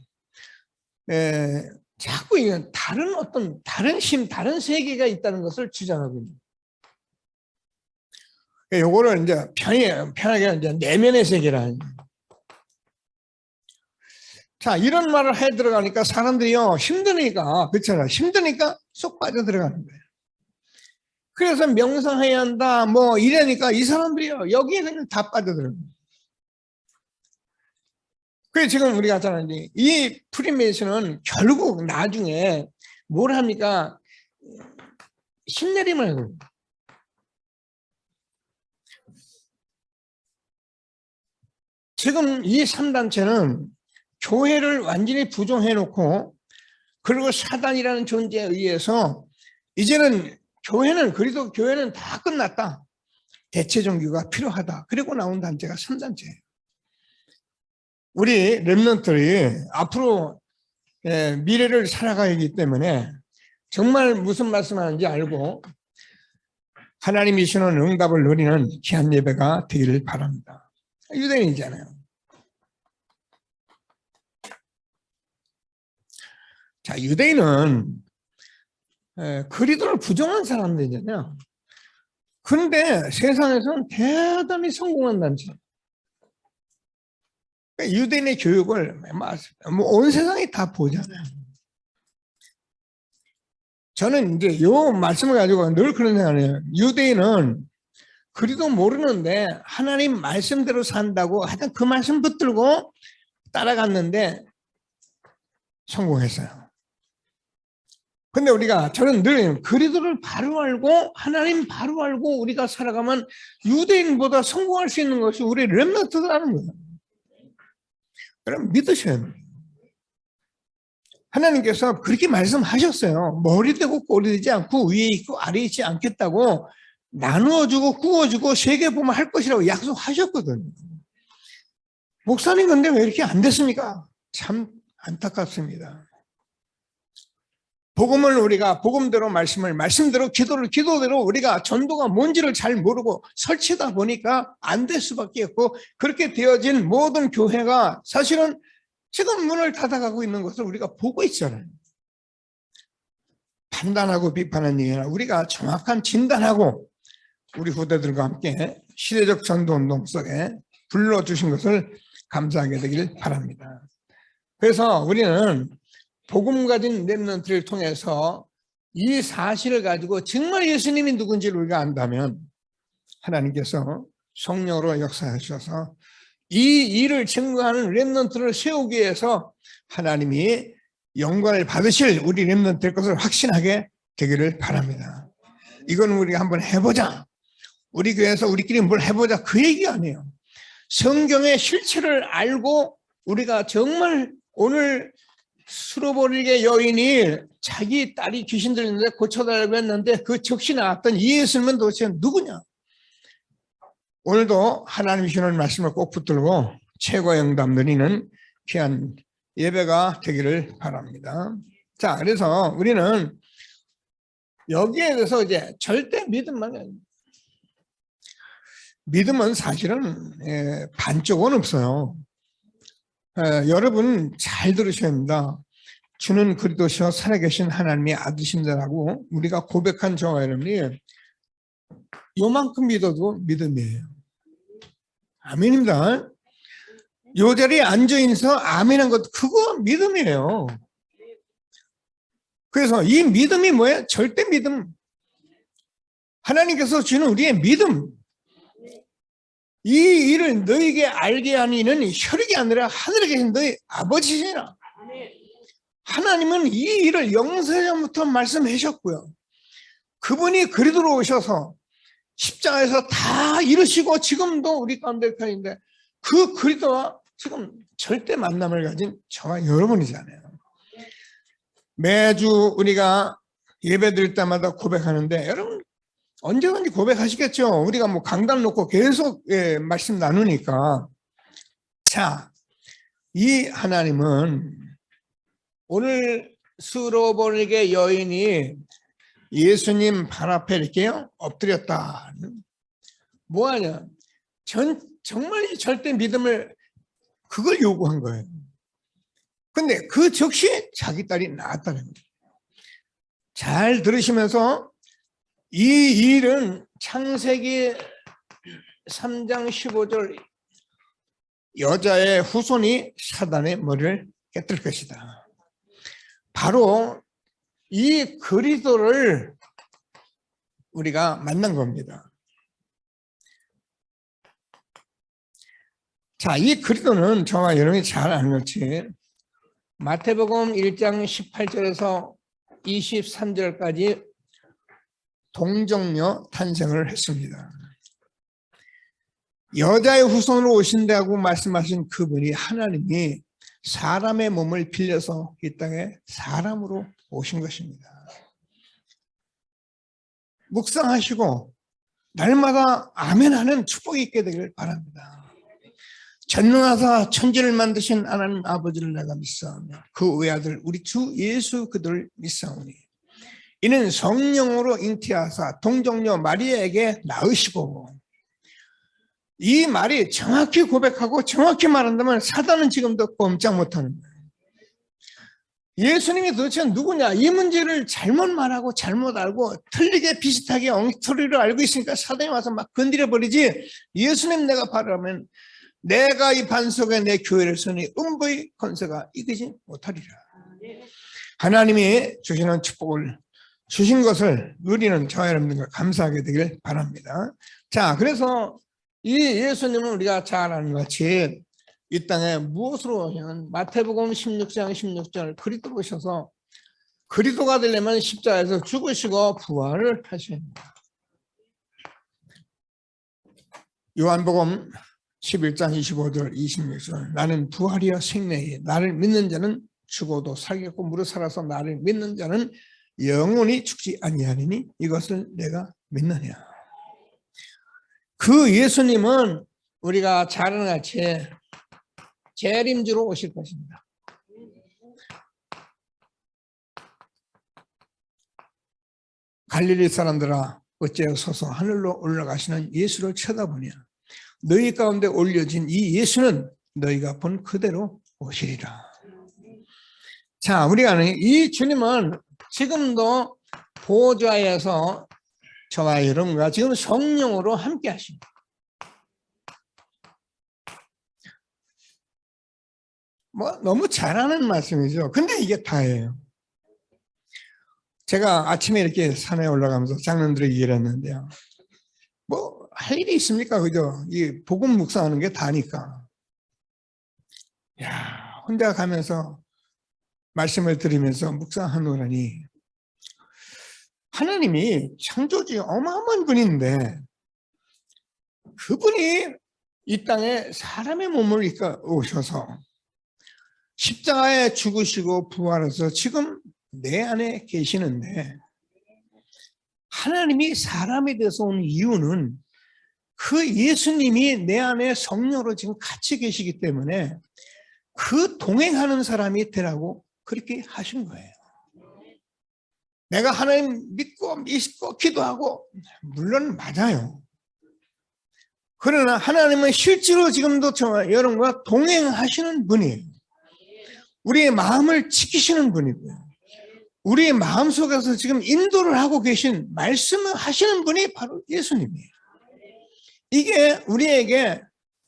자꾸 다른 다른 힘, 다른 세계가 있다는 것을 주장하고 있는. 요거를 이제 편하게 이제 내면의 세계라. 자, 이런 말을 해 들어가니까 사람들이요, 힘드니까, 그렇잖아요. 힘드니까 쏙 빠져 들어가는 거예요. 그래서 명상해야 한다, 뭐 이러니까 이 사람들이요, 여기에 그냥 다 빠져 들어가는 거예요. 그래서 지금 우리가 하잖아요. 이 프리메이슨은 결국 나중에 뭘 합니까? 신내림을 해요. 지금 이 3단체는 교회를 완전히 부정해놓고, 그리고 사단이라는 존재에 의해서 이제는 그래도 교회는 다 끝났다. 대체 종교가 필요하다. 그리고 나온 단체가 3단체예요. 우리 렘넌트들이 앞으로 미래를 살아가야 하기 때문에 정말 무슨 말씀하는지 알고 하나님이 주시는 응답을 누리는 귀한 예배가 되기를 바랍니다. 유대인이잖아요. 자, 유대인은 그리스도를 부정한 사람들이잖아요. 그런데 세상에서는 대단히 성공한 단체. 유대인의 교육을 온 세상이 다 보잖아요. 저는 이제 요 말씀을 가지고 늘 그런 생각을 해요. 유대인은 그리도 모르는데 하나님 말씀대로 산다고 하여튼 그 말씀 붙들고 따라갔는데 성공했어요. 근데 저는 늘 그리스도를 바로 알고 하나님 바로 알고 우리가 살아가면 유대인보다 성공할 수 있는 것이 우리 렘넌트라는 거예요. 그럼 믿으셔야 돼요. 하나님께서 그렇게 말씀하셨어요. 머리 되고 꼬리 되지 않고 위에 있고 아래에 있지 않겠다고 나누어주고 구워주고 세계 보면 할 것이라고 약속하셨거든요. 목사님 근데 왜 이렇게 안 됐습니까? 참 안타깝습니다. 복음을 우리가 복음대로 말씀대로 기도대로 우리가 전도가 뭔지를 잘 모르고 설치다 보니까 안 될 수밖에 없고 그렇게 되어진 모든 교회가 사실은 지금 문을 닫아가고 있는 것을 우리가 보고 있잖아요. 판단하고 비판하는 얘기나 우리가 정확한 진단하고 우리 후대들과 함께 시대적 전도운동 속에 불러주신 것을 감사하게 되길 바랍니다. 그래서 우리는 복음 가진 렘넌트를 통해서 이 사실을 가지고 정말 예수님이 누군지를 우리가 안다면 하나님께서 성령으로 역사하셔서 이 일을 증거하는 렘넌트를 세우기 위해서 하나님이 영광을 받으실 우리 렘넌트일 것을 확신하게 되기를 바랍니다. 이건 우리가 한번 해보자. 우리 교회에서 우리끼리 뭘 해보자. 그 얘기 아니에요. 성경의 실체를 알고 우리가 정말 오늘 수로보리게 여인이 자기 딸이 귀신 들렸는데 고쳐달라고 했는데 그 적시 나왔던 이 예수님은 도대체 누구냐? 오늘도 하나님이 주는 말씀을 꼭 붙들고 최고의 응답 누리는 귀한 예배가 되기를 바랍니다. 자, 그래서 우리는 여기에 대해서 이제 절대 믿음은 사실은 반쪽은 없어요. 여러분 잘 들으셔야 합니다. 주는 그리스도시요 살아계신 하나님의 아드신다라고 우리가 고백한 저와 여러분이 요만큼 믿어도 믿음이에요. 아멘입니다. 요 자리에 앉아있어서 아멘한 것 그거 믿음이에요. 그래서 이 믿음이 뭐예요? 절대 믿음. 하나님께서 주는 우리의 믿음. 이 일을 너에게 알게 하는 이는 혈육이 아니라 하늘에 계신 너희 아버지시라. 하나님은 이 일을 영세전부터 말씀하셨고요. 그분이 그리스도로 오셔서 십자가에서 다 이루시고 지금도 우리 가운데 있는데 그 그리스도와 지금 절대 만남을 가진 저와 여러분이잖아요. 매주 우리가 예배 드릴 때마다 고백하는데 여러분 언제든지 고백하시겠죠. 우리가 뭐 강단 놓고 계속 말씀 나누니까. 자, 이 하나님은 오늘 수로보니게 여인이 예수님 발 앞에 이렇게 엎드렸다. 뭐하냐? 정말 절대 믿음을 그걸 요구한 거예요. 근데 그 즉시 자기 딸이 낳았다는 거예요. 잘 들으시면서 이 일은 창세기 3장 15절 여자의 후손이 사단의 머리를 깨뜨릴 것이다. 바로 이 그리스도를 우리가 만난 겁니다. 자, 이 그리스도는 저와 여러분이 잘 아는 것이 마태복음 1장 18절에서 23절까지 동정녀 탄생을 했습니다. 여자의 후손으로 오신다고 말씀하신 그분이 하나님이 사람의 몸을 빌려서 이 땅에 사람으로 오신 것입니다. 묵상하시고 날마다 아멘하는 축복이 있게 되길 바랍니다. 전능하사 천지를 만드신 하나님 아버지를 내가 믿사오며 그 외아들 우리 주 예수 그들을 믿사오니 이는 성령으로 잉태하사 동정녀 마리아에게 낳으시고, 이 말이 정확히 고백하고 정확히 말한다면 사단은 지금도 꼼짝 못하는 거예요. 예수님이 도대체 누구냐, 이 문제를 잘못 말하고 잘못 알고 틀리게 비슷하게 엉터리를 알고 있으니까 사단이 와서 막 건드려버리지, 예수님 내가 바라면 내가 이 반석에 내 교회를 서니 음부의 권세가 이기지 못하리라. 하나님이 주시는 축복을 주신 것을 누리는 저와 여러분들과 감사하게 되길 바랍니다. 자, 그래서 이 예수님은 우리가 잘 아는 것 같이 이 땅에 무엇으로 오냐면 마태복음 16장 16절 그리스도로 오셔서 그리스도가 되려면 십자가에서 죽으시고 부활을 하셔야 합니다. 요한복음 11장 25절 26절 나는 부활이여 생명이여 나를 믿는 자는 죽어도 살겠고 무릇 살아서 나를 믿는 자는 영원히 죽지 아니하리니 이것을 내가 믿느냐. 그 예수님은 우리가 잘 아는 같이 재림주로 오실 것입니다. 갈릴리 사람들아 어째서 서서 하늘로 올라가시는 예수를 쳐다보냐. 너희 가운데 올려진 이 예수는 너희가 본 그대로 오시리라. 자, 우리가 아는 이 주님은 지금도 보좌에서 저와 여러분과 지금 성령으로 함께 하십니다. 뭐 너무 잘하는 말씀이죠. 근데 이게 다예요. 제가 아침에 이렇게 산에 올라가면서 장로들에게 얘기를 했는데요. 뭐 할 일이 있습니까? 그죠? 이 복음 묵상하는 게 다니까. 야, 혼자 가면서 말씀을 들으면서 묵상하노라니 하나님이 창조주 어마어마한 분인데 그분이 이 땅에 사람의 몸을 입고 오셔서 십자가에 죽으시고 부활해서 지금 내 안에 계시는데, 하나님이 사람이 돼서 온 이유는 그 예수님이 내 안에 성령으로 지금 같이 계시기 때문에 그 동행하는 사람이 되라고 그렇게 하신 거예요. 내가 하나님 믿고 기도하고 물론 맞아요. 그러나 하나님은 실제로 지금도 저와 여러분과 동행하시는 분이에요. 우리의 마음을 지키시는 분이고요. 우리의 마음속에서 지금 인도를 하고 계신 말씀을 하시는 분이 바로 예수님이에요. 이게 우리에게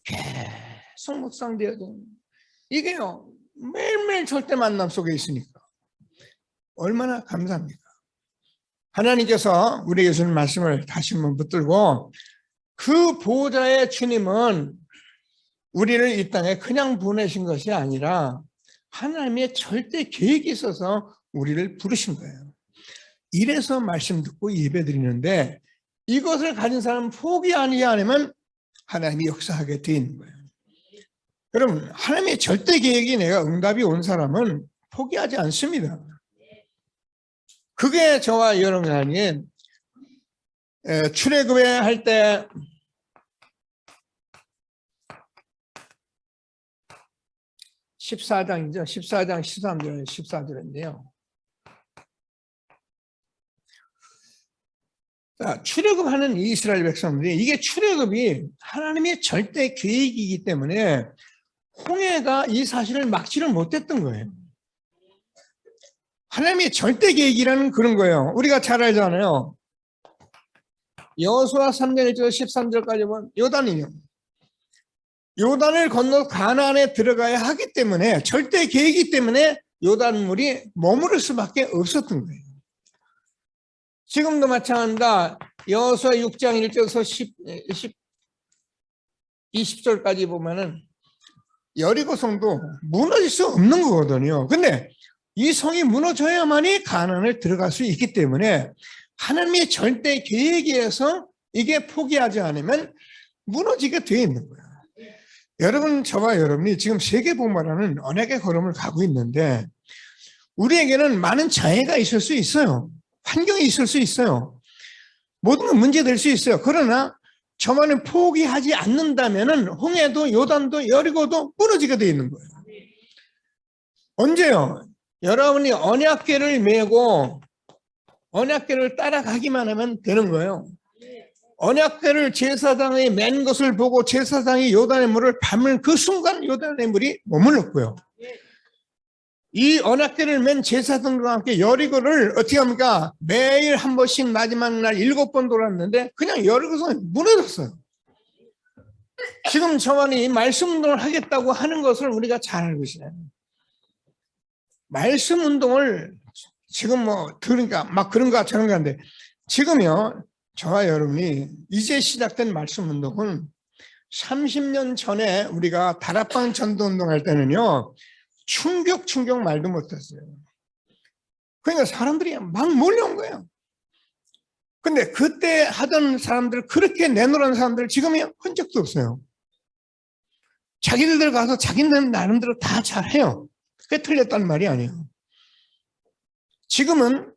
계속 묵상되어야 됩니다. 이게요 매일매일 절대 만남 속에 있으니까 얼마나 감사합니까? 하나님께서 우리에게 주는 말씀을 다시 한번 붙들고, 그 보호자의 주님은 우리를 이 땅에 그냥 보내신 것이 아니라 하나님의 절대 계획이 있어서 우리를 부르신 거예요. 이래서 말씀 듣고 예배 드리는데 이것을 가진 사람은 포기 아니면 하나님이 역사하게 되어 있는 거예요. 여러분, 하나님의 절대 계획이 내가 응답이 온 사람은 포기하지 않습니다. 그게 저와 여러분 아닌 출애굽에 할 때 14장이죠. 14장 13절 14절인데요. 자, 출애굽하는 이스라엘 백성들이, 이게 출애굽이 하나님의 절대 계획이기 때문에 홍해가 이 사실을 막지를 못했던 거예요. 하나님의 절대 계획이라는 그런 거예요. 우리가 잘 알잖아요. 여호수아 3장 1절 13절까지 보면 요단이요. 요단을 건너 가나안에 들어가야 하기 때문에 절대 계획이기 때문에 요단물이 머무를 수밖에 없었던 거예요. 지금도 마찬가지다. 여호수아 6장 1절에서 20절까지 보면은 여리고 성도 무너질 수 없는 거거든요. 근데 이 성이 무너져야만이 가나안을 들어갈 수 있기 때문에 하나님의 절대 계획에서 이게 포기하지 않으면 무너지게 되어 있는 거예요. 여러분, 저와 여러분이 지금 세계복음화라는 언약의 걸음을 가고 있는데 우리에게는 많은 장애가 있을 수 있어요. 환경이 있을 수 있어요. 모든 건 문제될 수 있어요. 그러나 저만은 포기하지 않는다면 홍해도 요단도 여리고도 무너지게 되어 있는 거예요. 언제요? 여러분이 언약궤를 메고 언약궤를 따라가기만 하면 되는 거예요. 언약궤를 제사장이 맨 것을 보고 제사장이 요단의 물을 밟는 그 순간 요단의 물이 머물렀고요. 이 언약궤를 맨 제사장과 함께 여리고를 어떻게 합니까? 매일 한 번씩 마지막 날 7번 돌았는데 그냥 여리고성이 무너졌어요. 지금 저만이 말씀 운동을 하겠다고 하는 것을 우리가 잘 알고 있어요. 말씀 운동을 지금 뭐 들으니까 막 그런가 저런가 하는데 지금요 저와 여러분이 이제 시작된 말씀 운동은 30년 전에 우리가 다락방 전도 운동할 때는요 충격 말도 못했어요. 그러니까 사람들이 막 몰려온 거예요. 근데 그때 하던 사람들 그렇게 내놓은 사람들 지금이 흔적도 없어요. 자기들 가서 자기는 나름대로 다 잘해요. 그게 틀렸단 말이 아니에요. 지금은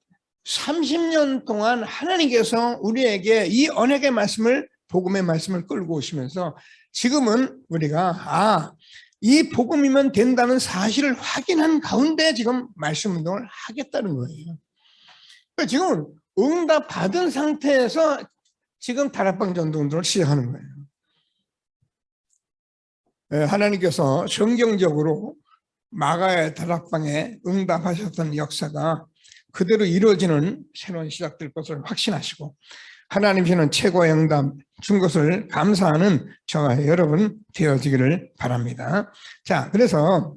30년 동안 하나님께서 우리에게 이 언약의 말씀을 복음의 말씀을 끌고 오시면서 지금은 우리가 이 복음이면 된다는 사실을 확인한 가운데 지금 말씀 운동을 하겠다는 거예요. 그러니까 지금 응답 받은 상태에서 지금 다락방 전도 운동을 시작하는 거예요. 하나님께서 성경적으로 마가의 다락방에 응답하셨던 역사가 그대로 이루어지는 새로운 시작될 것을 확신하시고 하나님께서는 최고의 응답 준 것을 감사하는 저와 여러분 되어지기를 바랍니다. 자, 그래서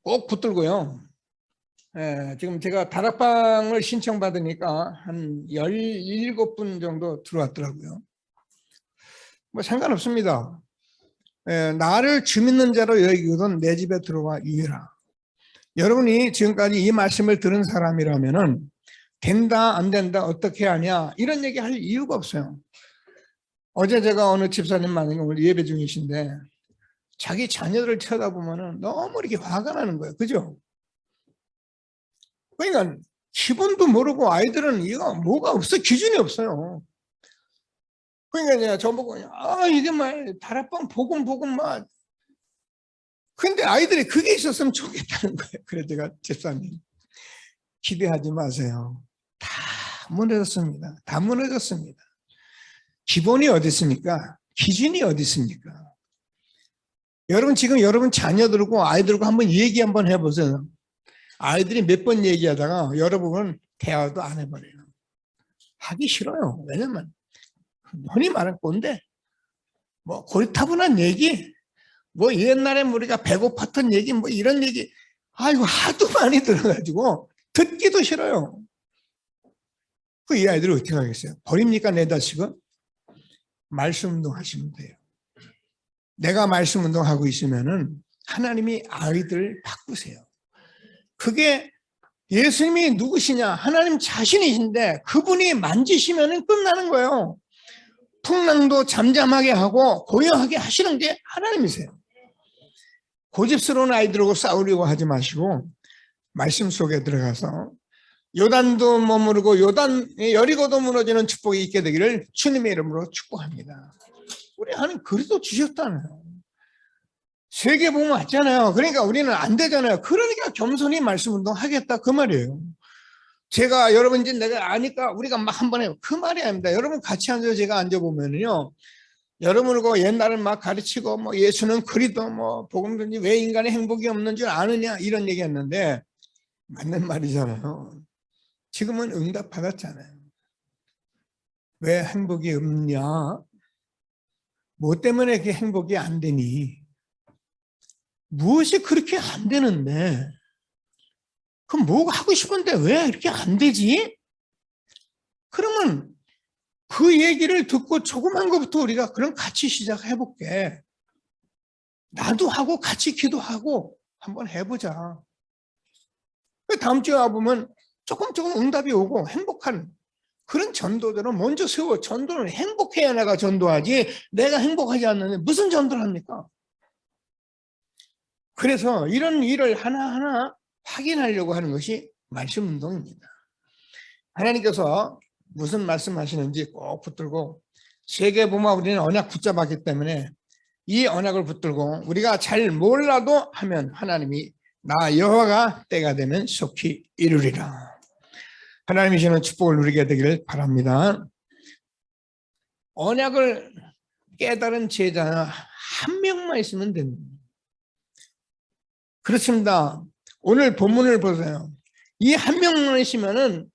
꼭 붙들고요. 지금 제가 다락방을 신청받으니까 한 17분 정도 들어왔더라고요. 뭐 상관없습니다. 나를 주 믿는 자로 여기거든 내 집에 들어와 유해라. 여러분이 지금까지 이 말씀을 들은 사람이라면은 된다 안 된다 어떻게 하냐 이런 얘기 할 이유가 없어요. 어제 제가 어느 집사님 만나서 오늘 예배 중이신데 자기 자녀들을 쳐다보면은 너무 이렇게 화가 나는 거예요. 그죠? 그러니까 기본도 모르고 아이들은 이거 뭐가 없어 기준이 없어요. 그러니까 내가 저보고 이게 말 다락방 복음 막 근데 아이들이 그게 있었으면 좋겠다는 거예요. 그래서 제가 집사님 기대하지 마세요. 다 무너졌습니다. 다 무너졌습니다. 기본이 어디 있습니까? 기준이 어디 있습니까? 여러분 지금 여러분 자녀들과 아이들과 한번 얘기 한번 해보세요. 아이들이 몇 번 얘기하다가 여러분은 대화도 안 해버려요. 하기 싫어요. 왜냐면 흔히 말하는 꼰대 뭐 고리타분한 얘기 뭐 옛날에 우리가 배고팠던 얘기 뭐 이런 얘기 아이고 하도 많이 들어가지고 듣기도 싫어요. 그 이 아이들을 어떻게 하겠어요? 버립니까 내다시고? 말씀 운동 하시면 돼요. 내가 말씀 운동하고 있으면은 하나님이 아이들을 바꾸세요. 그게 예수님이 누구시냐? 하나님 자신이신데 그분이 만지시면은 끝나는 거예요. 풍랑도 잠잠하게 하고 고요하게 하시는 게 하나님이세요. 고집스러운 아이들하고 싸우려고 하지 마시고 말씀 속에 들어가서 요단도 머무르고 여리고도 무너지는 축복이 있게 되기를 주님의 이름으로 축복합니다. 우리 하나님 그리도 주셨잖아요. 세계복음 왔잖아요. 그러니까 우리는 안 되잖아요. 그러니까 겸손히 말씀 운동하겠다 그 말이에요. 제가 여러분 이제 내가 아니까 우리가 막 한 번 해요. 그 말이 아닙니다. 여러분 같이 앉아서 제가 앉아보면요. 여러분하고 옛날을 막 가르치고 뭐 예수는 그리도 뭐 복음든지 왜 인간의 행복이 없는 줄 아느냐 이런 얘기 했는데 맞는 말이잖아요. 지금은 응답 받았잖아요. 왜 행복이 없냐? 뭐 때문에 이렇게 행복이 안 되니? 무엇이 그렇게 안 되는데? 그럼 뭐 하고 싶은데 왜 이렇게 안 되지? 그러면 그 얘기를 듣고 조그만 것부터 우리가 그럼 같이 시작해 볼게. 나도 하고 같이 기도하고 한번 해보자. 다음 주에 와보면 조금 응답이 오고 행복한 그런 전도들은 먼저 세워. 전도는 행복해야 내가 전도하지 내가 행복하지 않는데 무슨 전도를 합니까? 그래서 이런 일을 하나하나 확인하려고 하는 것이 말씀 운동입니다. 하나님께서 무슨 말씀하시는지 꼭 붙들고 세계보마 우리는 언약 붙잡았기 때문에 이 언약을 붙들고 우리가 잘 몰라도 하면 하나님이 나 여호와가 때가 되면 속히 이루리라. 하나님이 주시는 축복을 누리게 되기를 바랍니다. 언약을 깨달은 제자 한 명만 있으면 됩니다. 그렇습니다. 오늘 본문을 보세요. 이 한 명만 있으면은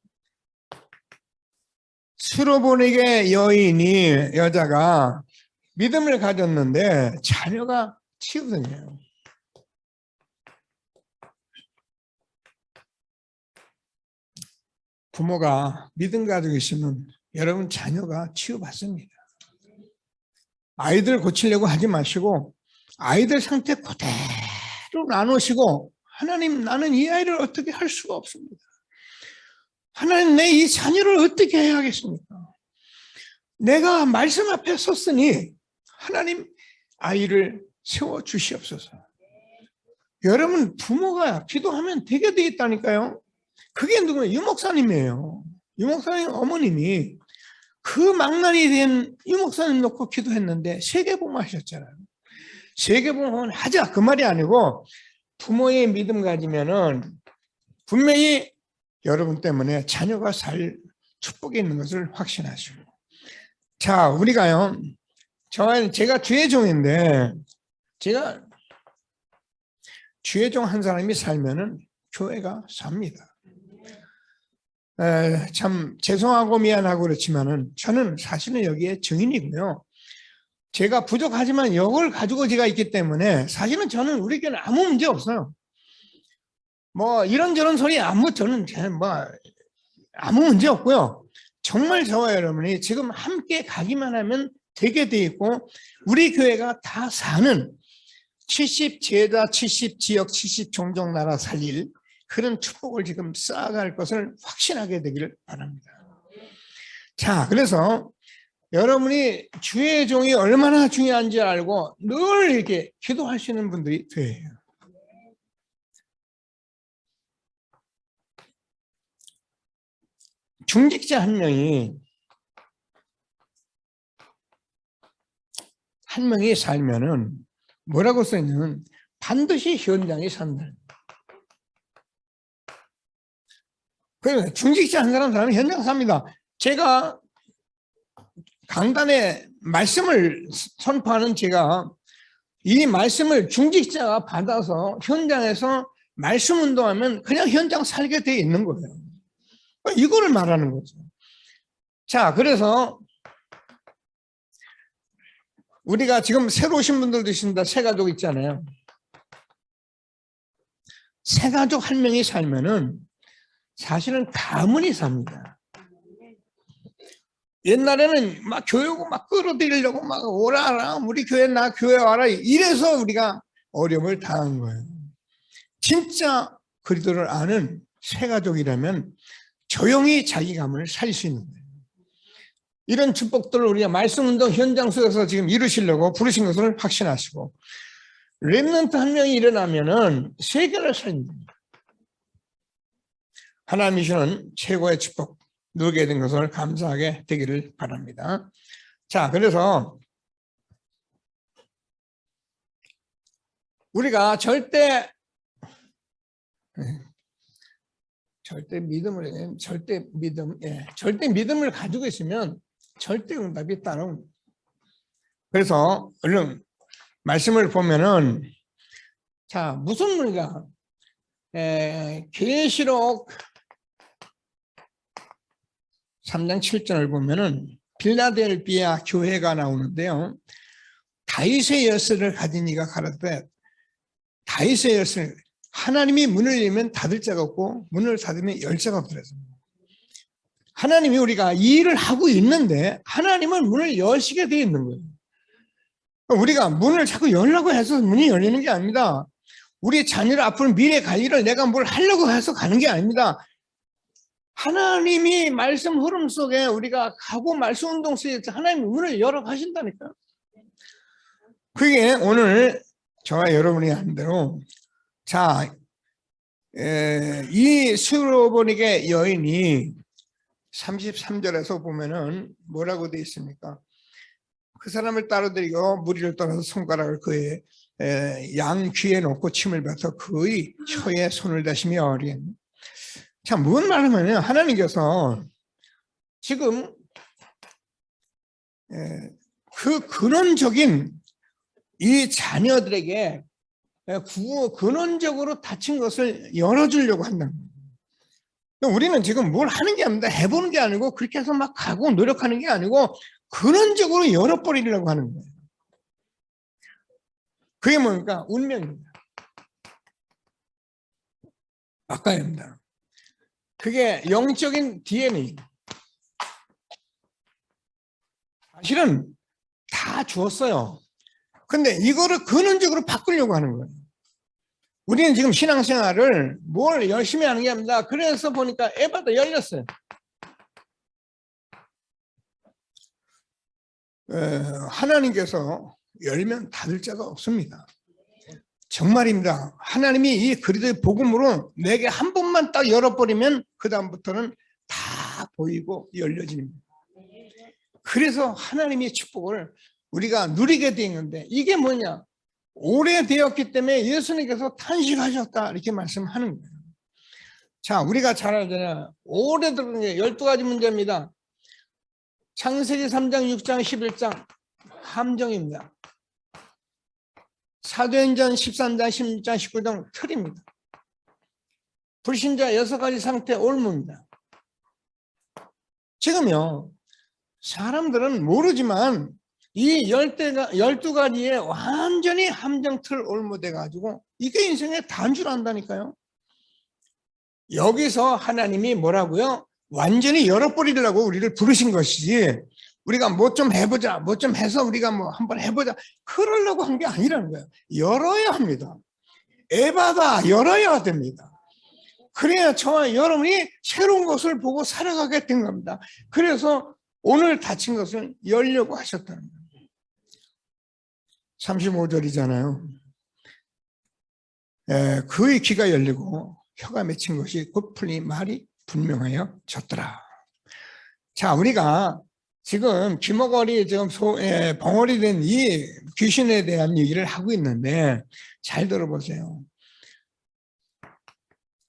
수로보니게 여자가 믿음을 가졌는데 자녀가 치유되네요. 부모가 믿음 가지고 있으면 여러분 자녀가 치유받습니다. 아이들 고치려고 하지 마시고 아이들 상태 그대로 나누시고 하나님 나는 이 아이를 어떻게 할 수가 없습니다. 하나님 내 이 자녀를 어떻게 해야겠습니까? 내가 말씀 앞에 섰으니 하나님 아이를 세워주시옵소서. 여러분 부모가 기도하면 되게 되겠다니까요. 그게 누구예요? 유목사님이에요. 유목사님 어머님이 그 망나니 된 유목사님 놓고 기도했는데 세계복음 하셨잖아요. 세계복음 하자 그 말이 아니고 부모의 믿음 가지면은 분명히 여러분 때문에 자녀가 살 축복이 있는 것을 확신하시고. 자, 우리가요. 제가 주의 종인데 제가 주의 종 한 사람이 살면은 교회가 삽니다. 참 죄송하고 미안하고 그렇지만은 저는 사실은 여기에 증인이고요. 제가 부족하지만 이걸 가지고 제가 있기 때문에 사실은 저는 우리 교회는 아무 문제 없어요. 뭐 이런저런 소리 저는 뭐 아무 문제 없고요. 정말 저와 여러분이 지금 함께 가기만 하면 되게 돼 있고 우리 교회가 다 사는 70 제자, 70 지역, 70 종족 나라 살릴 그런 축복을 지금 쌓아갈 것을 확신하게 되기를 바랍니다. 자, 그래서 여러분이 주의 종이 얼마나 중요한지 알고 늘 이렇게 기도하시는 분들이 돼요. 중직자 한 명이 살면은 뭐라고 써있냐면 반드시 현장에 산다. 그래서 중직자 한 사람은 현장 삽니다. 제가 강단에 말씀을 선포하는 제가 이 말씀을 중직자가 받아서 현장에서 말씀 운동하면 그냥 현장 살게 돼 있는 거예요. 이거를 말하는 거죠. 자, 그래서 우리가 지금 새로 오신 분들도 있습니다. 새 가족 있잖아요. 새 가족 한 명이 살면은 사실은 가문이 삽니다. 옛날에는 막 교육을 막 끌어들이려고 막 오라라 우리 교회 나 교회 와라 이래서 우리가 어려움을 당한 거예요. 진짜 그리스도를 아는 새 가족이라면 조용히 자기 가문을 살릴 수 있는 거예요. 이런 축복들을 우리가 말씀운동 현장 속에서 지금 이루시려고 부르신 것을 확신하시고 렘넌트 한 명이 일어나면은 세계를 살립니다. 하나님이 주는 최고의 축복 누리게 된 것을 감사하게 되기를 바랍니다. 자, 그래서 우리가 절대 믿음을 가지고 있으면 절대 응답이 따라옵니다. 그래서 얼른 말씀을 보면은 자, 무슨 우리가 계시록 3장 7절을 보면은 빌라델비아 교회가 나오는데요. 다윗의 열쇠를 가진 이가 가라되, 다윗의 열쇠를, 하나님이 문을 열면 닫을 자가 없고 문을 닫으면 열 자가 없더라고요. 하나님이 우리가 이 일을 하고 있는데 하나님은 문을 여시게 되어 있는 거예요. 우리가 문을 자꾸 열려고 해서 문이 열리는 게 아닙니다. 우리 자녀를 앞으로 미래 갈 일을 내가 뭘 하려고 해서 가는 게 아닙니다. 하나님이 말씀 흐름 속에 우리가 가고 말씀 운동 속에 하나님이 문을 열어 가신다니까요. 그게 오늘 저와 여러분이 한 대로, 자, 이 수로보닉의 여인이 33절에서 보면은 뭐라고 되어 있습니까? 그 사람을 따라들이고 무리를 떠나서 손가락을 그의 양 귀에 놓고 침을 뱉어 그의 혀에 손을 대시며 어린. 자, 무슨 말하면 하나님께서 지금 그 근원적인 이 자녀들에게 근원적으로 닫힌 것을 열어주려고 한다는 거예요. 우리는 지금 뭘 하는 게 아닙니다. 해보는 게 아니고 그렇게 해서 막 가고 노력하는 게 아니고 근원적으로 열어버리려고 하는 거예요. 그게 뭡니까? 운명입니다. 바꿔야 합니다. 그게 영적인 DNA. 사실은 다 주었어요. 근데 이거를 근원적으로 바꾸려고 하는 거예요. 우리는 지금 신앙생활을 뭘 열심히 하는 게 아닙니다. 그래서 보니까 에바도 열렸어요. 하나님께서 열면 닫을 자가 없습니다. 정말입니다. 하나님이 이 그리스도의 복음으로 내게 한 번만 딱 열어버리면 그 다음부터는 다 보이고 열려집니다. 그래서 하나님의 축복을 우리가 누리게 되는데, 이게 뭐냐? 오래되었기 때문에 예수님께서 탄식하셨다 이렇게 말씀하는 거예요. 자, 우리가 잘 알잖아요. 오래된 게 12가지 문제입니다. 창세기 3장, 6장, 11장 함정입니다. 사도행전 13장, 16장, 19장 틀입니다. 불신자 6가지 상태 올무입니다. 지금요, 사람들은 모르지만 이 12가지에 완전히 함정틀 올무돼 가지고 이게 인생의 단줄 안다니까요. 여기서 하나님이 뭐라고요? 완전히 열어버리려고 우리를 부르신 것이지, 우리가 뭐 좀 해보자, 뭐 좀 해서 우리가 뭐 한번 해보자, 그러려고 한 게 아니라는 거예요. 열어야 합니다. 에바다, 열어야 됩니다. 그래야 저와 여러분이 새로운 것을 보고 살아가게 된 겁니다. 그래서 오늘 닫힌 것을 열려고 하셨다는 거예요. 35절이잖아요. 그의 귀가 열리고 혀가 맺힌 것이 곧 풀린 말이 분명하여 졌더라. 자, 우리가 지금 귀머거리 지금 벙어리 된 이 귀신에 대한 얘기를 하고 있는데 잘 들어보세요.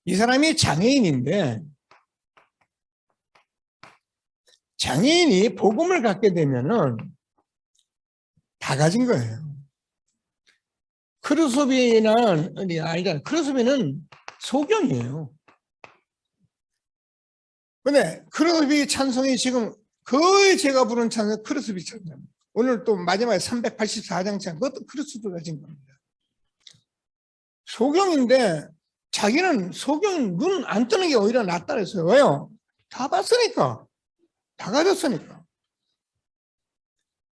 이 사람이 장애인인데, 장애인이 복음을 갖게 되면은 다 가진 거예요. 크루소비는 크루소비는 소경이에요. 근데 크루소비 찬송이 지금 거의 제가 부른 찬송 크루소비 찬송. 오늘 또 마지막에 384장 찬송, 그것도 크루소비가 진 겁니다. 소경인데 자기는 소경 눈 안 뜨는 게 오히려 낫다 그랬어요. 왜요? 다 봤으니까. 다 가졌으니까.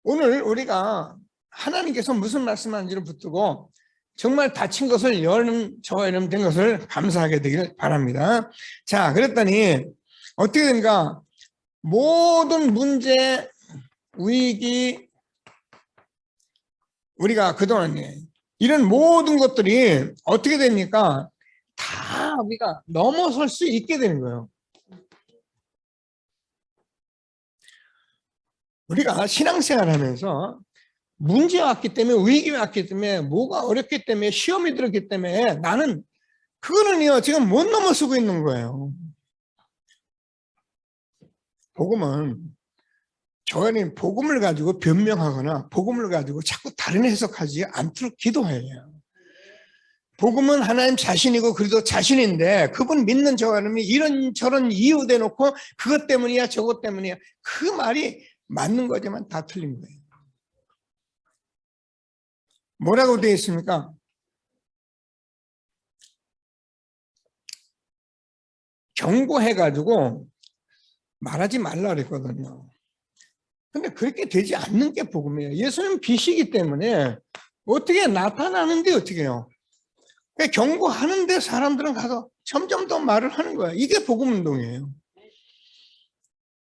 오늘 우리가 하나님께서 무슨 말씀하는지를 붙들고 정말 닫힌 것을 여는 저와 여러분 된 것을 감사하게 되길 바랍니다. 자, 그랬더니 어떻게 된가? 모든 문제, 위기, 우리가 그동안 이런 모든 것들이 어떻게 됩니까? 다 우리가 넘어설 수 있게 되는 거예요. 우리가 신앙생활 하면서 문제가 왔기 때문에, 위기가 왔기 때문에, 뭐가 어렵기 때문에, 시험이 들었기 때문에 나는 그거는요 지금 못 넘어서고 있는 거예요. 복음은, 저희는 복음을 가지고 변명하거나 복음을 가지고 자꾸 다른 해석하지 않도록 기도해요. 복음은 하나님 자신이고 그래도 자신인데, 그분 믿는 저 사람이 이런저런 이유 대놓고 그것 때문이야 저것 때문이야, 그 말이 맞는 거지만 다 틀린 거예요. 뭐라고 되어 있습니까? 경고해가지고 말하지 말라 그랬거든요. 근데 그렇게 되지 않는 게 복음이에요. 예수는 빛이기 때문에 어떻게 나타나는데 어떻게 해요? 경고하는데 사람들은 가서 점점 더 말을 하는 거야. 이게 복음 운동이에요.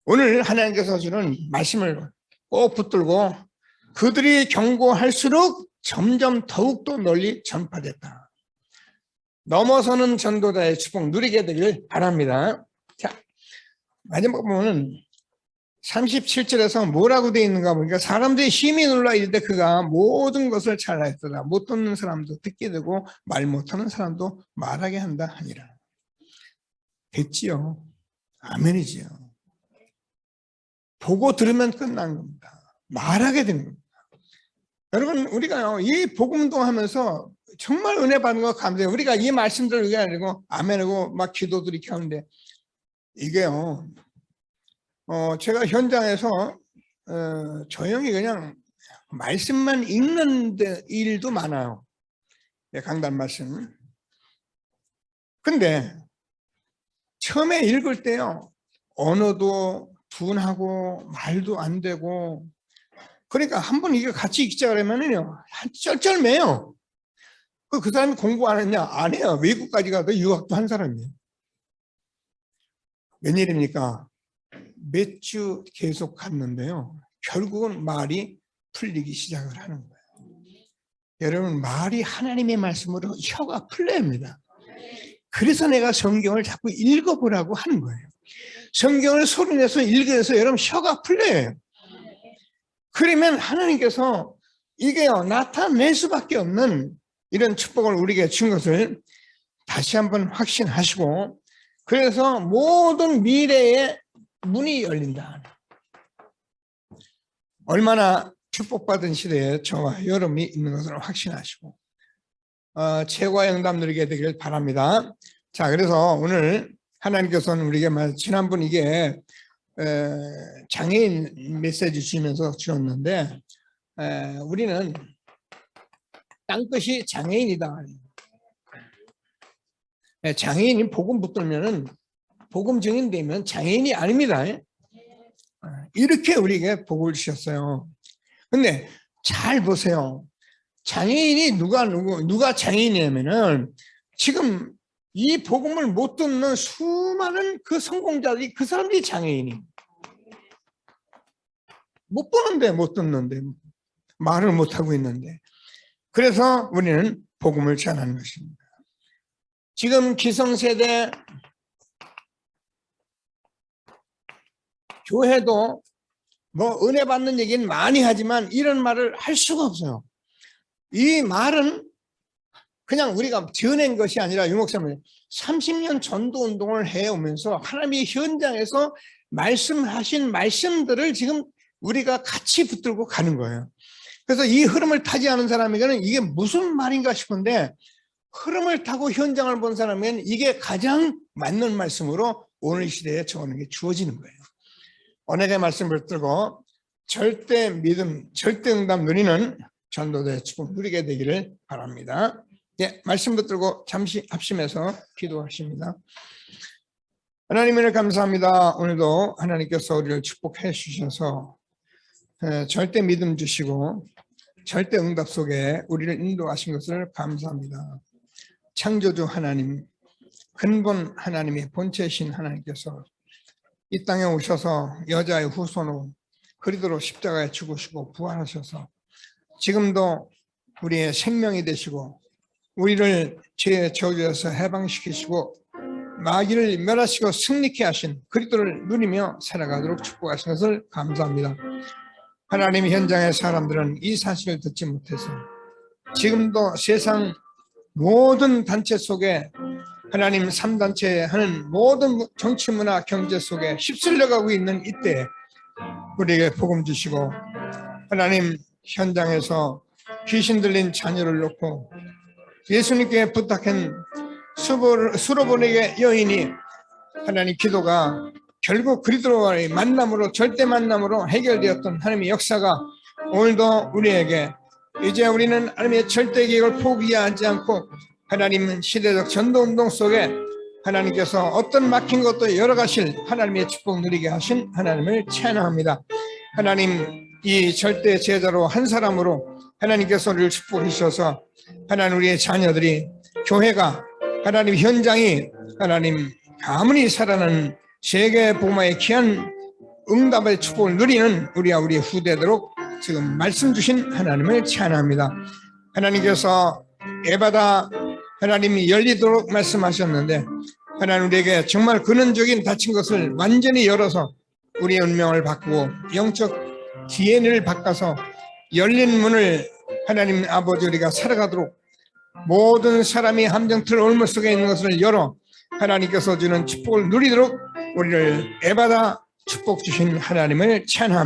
오늘 하나님께서 주는 말씀을 꼭 붙들고 그들이 경고할수록 점점 더욱더 널리 전파됐다. 넘어서는 전도자의 축복 누리게 되길 바랍니다. 자, 마지막 보면은 37절에서 뭐라고 되어 있는가 보니까 사람들이 힘이 놀라 이르되 그가 모든 것을 잘하였더라. 못 듣는 사람도 듣게 되고 말 못하는 사람도 말하게 한다 하니라. 됐지요. 아멘이지요. 보고 들으면 끝난 겁니다. 말하게 되는 겁니다. 여러분 우리가요 이 복음운동 하면서 정말 은혜 받는 거 감사해요. 우리가 이 말씀들을 의하고 아멘하고 막 기도들 이렇게 하는데 이게요 제가 현장에서 조용히 그냥 말씀만 읽는 일도 많아요. 강단 말씀. 근데 처음에 읽을 때요 언어도 둔하고 말도 안 되고 그러니까 한번 이게 같이 읽자 그러면은요 쩔쩔매요. 그 사람이 공부 안 했냐? 안 해요. 외국까지 가도 유학도 한 사람이에요. 웬일입니까? 몇 주 계속 갔는데요. 결국은 말이 풀리기 시작을 하는 거예요. 여러분 말이 하나님의 말씀으로 혀가 풀려합니다. 그래서 내가 성경을 자꾸 읽어보라고 하는 거예요. 성경을 소리내서 읽어서 여러분 혀가 풀려요. 그러면 하나님께서 이게요 나타낼 수밖에 없는 이런 축복을 우리에게 준 것을 다시 한번 확신하시고 그래서 모든 미래의 문이 열린다. 얼마나 축복받은 시대에 저와 여러분이 있는 것을 확신하시고 최고의 응답 누리게 되길 바랍니다. 자, 그래서 오늘 하나님께서는 우리에게 지난번 이게 장애인 메시지 주시면서 주었는데 우리는 땅끝이 장애인이다. 장애인이 복음 붙들면은 복음 증인되면 장애인이 아닙니다. 이렇게 우리에게 복을 주셨어요. 근데 잘 보세요. 장애인이 누가 장애인이냐면은 지금 이 복음을 못 듣는 수많은 그 성공자들이 그 사람들이 장애인이 못 보는데 못 듣는데 말을 못 하고 있는데 그래서 우리는 복음을 전하는 것입니다. 지금 기성세대 교회도 뭐 은혜 받는 얘기는 많이 하지만 이런 말을 할 수가 없어요. 이 말은 그냥 우리가 지어낸 것이 아니라 유목사님 30년 전도 운동을 해오면서 하나님이 현장에서 말씀하신 말씀들을 지금 우리가 같이 붙들고 가는 거예요. 그래서 이 흐름을 타지 않은 사람에게는 이게 무슨 말인가 싶은데 흐름을 타고 현장을 본 사람에게는 이게 가장 맞는 말씀으로 오늘 시대에 적어놓은 게 주어지는 거예요. 언약의 말씀을 붙들고 절대 믿음, 절대 응답 누리는 전도자의 축복 누리게 되기를 바랍니다. 예, 말씀 붙들고 잠시 합심해서 기도하십니다. 하나님을 감사합니다. 오늘도 하나님께서 우리를 축복해 주셔서 절대 믿음 주시고 절대 응답 속에 우리를 인도하신 것을 감사합니다. 창조주 하나님, 근본 하나님의 본체이신 하나님께서 이 땅에 오셔서 여자의 후손으로 그리스도로 십자가에 죽으시고 부활하셔서 지금도 우리의 생명이 되시고 우리를 죄의 저주에서 해방시키시고 마귀를 멸하시고 승리케 하신 그리스도를 누리며 살아가도록 축복하신 것을 감사합니다. 하나님 현장의 사람들은 이 사실을 듣지 못해서 지금도 세상 모든 단체 속에 하나님 3단체 하는 모든 정치, 문화, 경제 속에 휩쓸려가고 있는 이때 우리에게 복음 주시고 하나님 현장에서 귀신 들린 자녀를 놓고 예수님께 부탁한 수로보내게 여인이 하나님 기도가 결국 그리스도와의 만남으로, 절대 만남으로 해결되었던 하나님의 역사가 오늘도 우리에게, 이제 우리는 하나님의 절대 계획을 포기하지 않고 하나님 시대적 전도운동 속에 하나님께서 어떤 막힌 것도 열어가실 하나님의 축복 누리게 하신 하나님을 찬양합니다. 하나님, 이 절대 제자로 한 사람으로 하나님께서 우리를 축복해 주셔서 하나님, 우리의 자녀들이, 교회가, 하나님 현장이 하나님 가문이 살아나는 세계 복음화의 귀한 응답의 축복을 누리는 우리와 우리의 후대도록 지금 말씀 주신 하나님을 찬양합니다. 하나님께서 에바다 하나님이 열리도록 말씀하셨는데, 하나님 우리에게 정말 근원적인 닫힌 것을 완전히 열어서 우리의 운명을 바꾸고 영적 DNA를 바꿔서 열린 문을 하나님 아버지 우리가 살아가도록, 모든 사람이 함정틀 올무 속에 있는 것을 열어 하나님께서 주는 축복을 누리도록 우리를 에바다 축복 주신 하나님을 찬양합니다.